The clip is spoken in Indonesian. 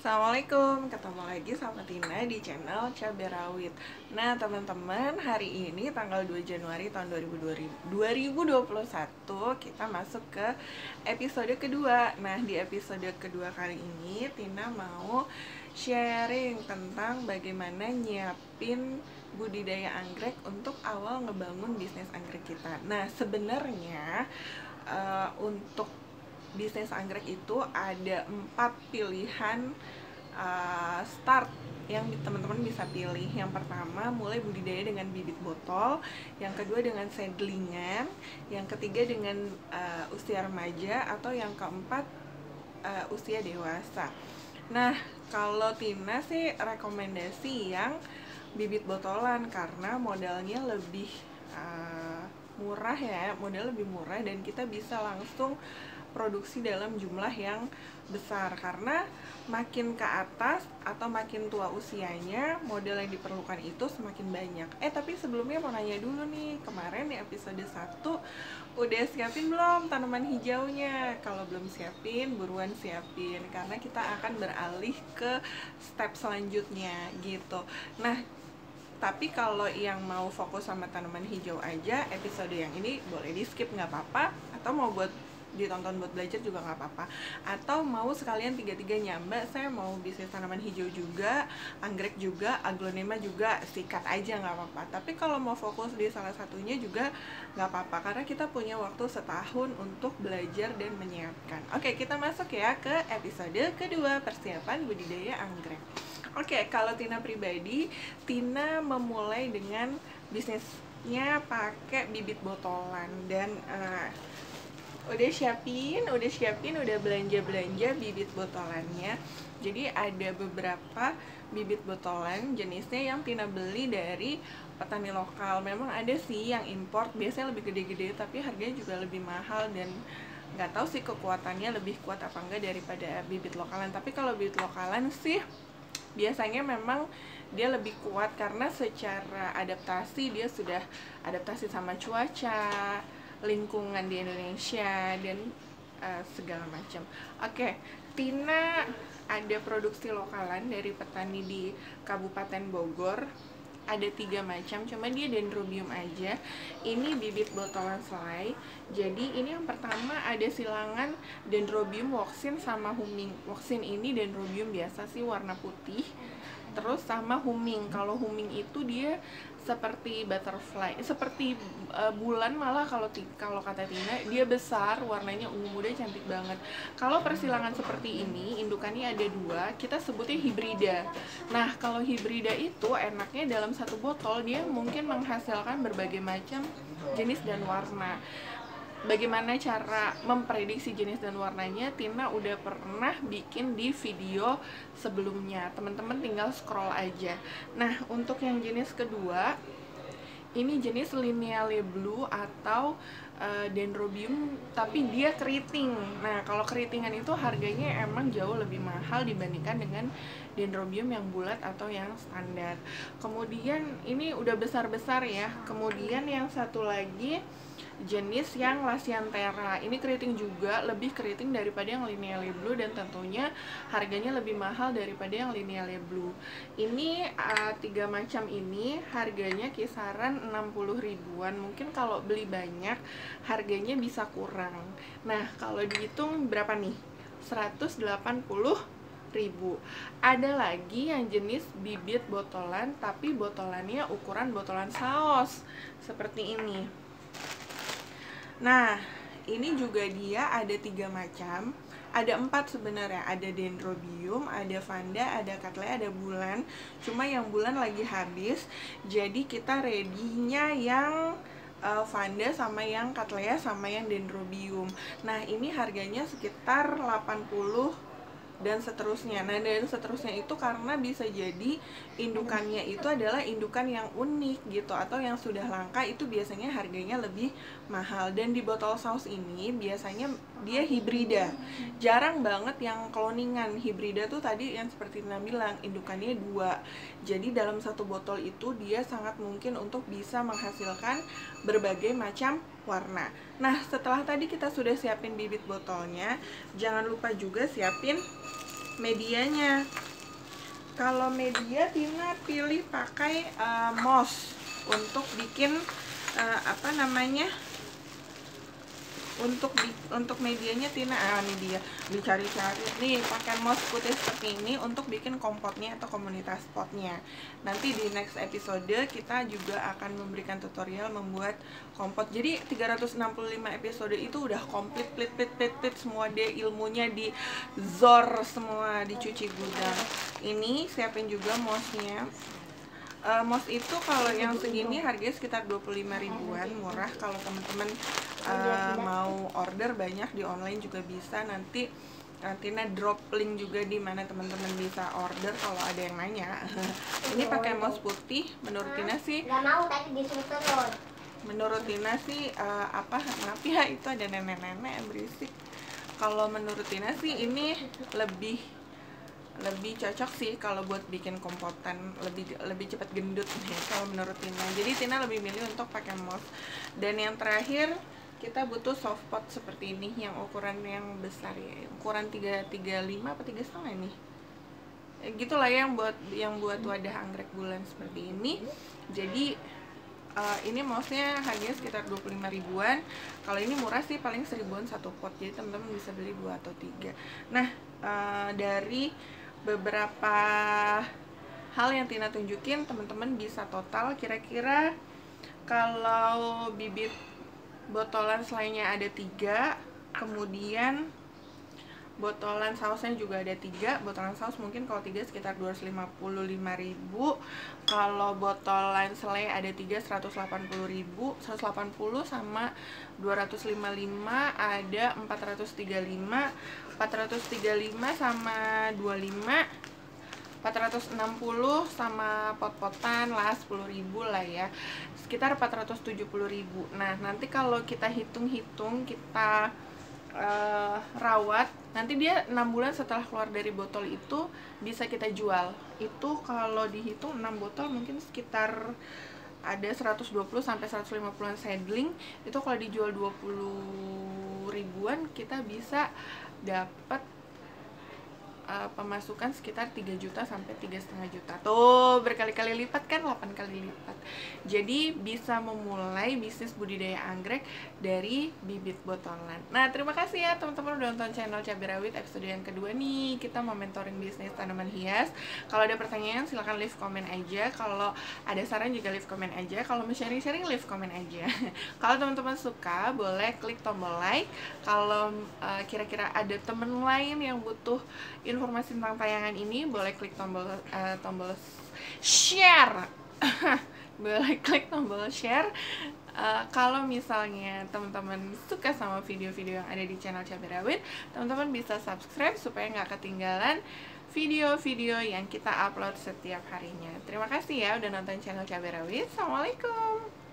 Assalamualaikum, ketemu lagi sama Tina di channel Cabai Rawit. Nah teman-teman, hari ini tanggal 2 Januari tahun 2021 kita masuk ke episode kedua. Nah di episode kedua kali ini Tina mau sharing tentang bagaimana nyiapin budidaya anggrek untuk awal ngebangun bisnis anggrek kita. Nah sebenarnya untuk bisnis anggrek itu ada 4 pilihan start yang teman-teman bisa pilih. Yang pertama, mulai budidaya dengan bibit botol. Yang kedua dengan seedlingan. Yang ketiga dengan usia remaja. Atau yang keempat usia dewasa. Nah, kalau Tina sih rekomendasi yang bibit botolan karena modalnya lebih murah ya, modal lebih murah dan kita bisa langsung produksi dalam jumlah yang besar, karena makin ke atas atau makin tua usianya modal yang diperlukan itu semakin banyak. Tapi sebelumnya mau nanya dulu nih, kemarin di episode 1 udah siapin belum tanaman hijaunya? Kalau belum siapin, buruan siapin karena kita akan beralih ke step selanjutnya gitu. Nah, tapi kalau yang mau fokus sama tanaman hijau aja, episode yang ini boleh di skip nggak apa-apa, atau mau buat ditonton buat belajar juga nggak apa-apa, atau mau sekalian tiga-tiganya, Mbak saya mau bisnis tanaman hijau juga, anggrek juga, aglonema juga, sikat aja nggak apa-apa. Tapi kalau mau fokus di salah satunya juga nggak apa-apa, karena kita punya waktu setahun untuk belajar dan menyiapkan. Oke, kita masuk ya ke episode kedua, persiapan budidaya anggrek. Oke, kalau Tina pribadi, Tina memulai dengan bisnisnya pakai bibit botolan dan udah belanja bibit botolannya. Jadi ada beberapa bibit botolan jenisnya yang Tina beli dari petani lokal. Memang ada sih yang import, biasanya lebih gede-gede tapi harganya juga lebih mahal dan nggak tahu sih kekuatannya lebih kuat apa enggak daripada bibit lokalan. Tapi kalau bibit lokalan sih biasanya memang dia lebih kuat karena secara adaptasi dia sudah adaptasi sama cuaca, lingkungan di Indonesia dan segala macam. Oke, Tina ada produksi lokalan dari petani di Kabupaten Bogor. Ada 3 macam, cuma dia dendrobium aja. Ini bibit botolan selai. Jadi ini yang pertama ada silangan dendrobium woxin sama huming. Woxin ini dendrobium biasa sih, warna putih. Terus sama huming. Kalau huming itu dia seperti butterfly, seperti bulan, malah kalau kata Tina dia besar, warnanya ungu muda, cantik banget. Kalau persilangan seperti ini, indukannya ada 2, kita sebutnya hibrida. Nah, kalau hibrida itu enaknya dalam satu botol dia mungkin menghasilkan berbagai macam jenis dan warna. Bagaimana cara memprediksi jenis dan warnanya, Tina udah pernah bikin di video sebelumnya, teman-teman tinggal scroll aja. Nah, untuk yang jenis kedua, ini jenis Lineale Blue atau dendrobium tapi dia keriting. Nah, kalau keritingan itu harganya emang jauh lebih mahal dibandingkan dengan dendrobium yang bulat atau yang standar. Kemudian ini udah besar-besar ya. Kemudian yang satu lagi jenis yang Lasianthera, ini keriting juga, lebih keriting daripada yang Lineale Blue dan tentunya harganya lebih mahal daripada yang Lineale Blue. Ini 3 macam ini harganya kisaran 60 ribuan. Mungkin kalau beli banyak harganya bisa kurang. Nah, kalau dihitung berapa nih? 180 ribu. Ada lagi yang jenis bibit botolan tapi botolannya ukuran botolan saus seperti ini. Nah, ini juga dia ada 3 macam, ada 4 sebenarnya, ada dendrobium, ada vanda, ada cattleya, ada bulan. Cuma yang bulan lagi habis, jadi kita ready-nya yang vanda sama yang cattleya sama yang dendrobium. Nah, ini harganya sekitar 80 dan seterusnya. Nah, dan seterusnya itu karena bisa jadi indukannya itu adalah indukan yang unik gitu, atau yang sudah langka itu biasanya harganya lebih mahal. Dan di botol saus ini biasanya dia hibrida, jarang banget yang kloningan. Hibrida tuh tadi yang seperti Tina bilang, indukannya 2, jadi dalam satu botol itu dia sangat mungkin untuk bisa menghasilkan berbagai macam warna. Nah, setelah tadi kita sudah siapin bibit botolnya, jangan lupa juga siapin medianya. Kalau media Tina pilih pakai moss untuk bikin apa namanya, untuk medianya Tina ini dia dicari-cari nih, pakai moss putih seperti ini untuk bikin kompotnya atau komunitas potnya. Nanti di next episode kita juga akan memberikan tutorial membuat kompot. Jadi 365 episode itu udah komplit plit semua deh, ilmunya di zor semua, dicuci gudang. Ini siapin juga mossnya. Moss itu kalau yang segini harganya sekitar 25 ribuan, murah. Kalau teman-teman mau order banyak di online juga bisa. Nanti Tina drop link juga di mana teman-teman bisa order kalau ada yang nanya. Ini pakai moss putih. Menurut Tina sih, menurut Tina sih maaf ya, itu ada nenek-nenek berisik. Kalau menurut Tina sih ini lebih cocok sih kalau buat bikin kompotan, lebih cepat gendut nih kalau menurut Tina. Jadi Tina lebih milih untuk pakai moss. Dan yang terakhir kita butuh soft pot seperti ini yang ukuran yang besar ya, ukuran 335 apa 3,5 nih, gitulah, yang buat wadah anggrek bulan seperti ini. Jadi ini mousnya harganya sekitar 25 ribuan. Kalau ini murah sih, paling 1000-an satu pot. Jadi teman-teman bisa beli 2 atau 3. Nah, dari beberapa hal yang Tina tunjukin, teman-teman bisa total kira-kira kalau bibit botolan selainya ada 3, kemudian botolan sausnya juga ada 3. Botolan saus mungkin kalau 3 sekitar 255.000. Kalau botolan selai ada 3 180.000. 180 sama 255 ada 435. 435 sama 25 460 sama pot-potan lah 10.000 lah ya, sekitar 470.000. Nah, nanti kalau kita hitung-hitung, kita rawat, nanti dia 6 bulan setelah keluar dari botol itu bisa kita jual. Itu kalau dihitung 6 botol mungkin sekitar ada 120 sampai 150-an seedling. Itu kalau dijual 20 ribuan kita bisa dapat pemasukan sekitar 3 juta sampai 3,5 juta. Tuh, berkali-kali lipat kan, 8 kali lipat. Jadi bisa memulai bisnis budidaya anggrek dari bibit botolan. Nah, terima kasih ya teman-teman udah nonton channel Cabai Rawit episode yang kedua nih. Kita mau mentoring bisnis tanaman hias. Kalau ada pertanyaan silahkan leave comment aja. Kalau ada saran juga leave comment aja. Kalau mau sharing-sharing leave comment aja. Kalau teman-teman suka boleh klik tombol like. Kalau kira-kira ada temen lain yang butuh informasi tentang tayangan ini, boleh klik tombol share. Boleh klik tombol share. Kalau misalnya teman-teman suka sama video-video yang ada di channel Cabai Rawit, teman-teman bisa subscribe supaya nggak ketinggalan video-video yang kita upload setiap harinya. Terima kasih ya udah nonton channel Cabai Rawit. Assalamualaikum.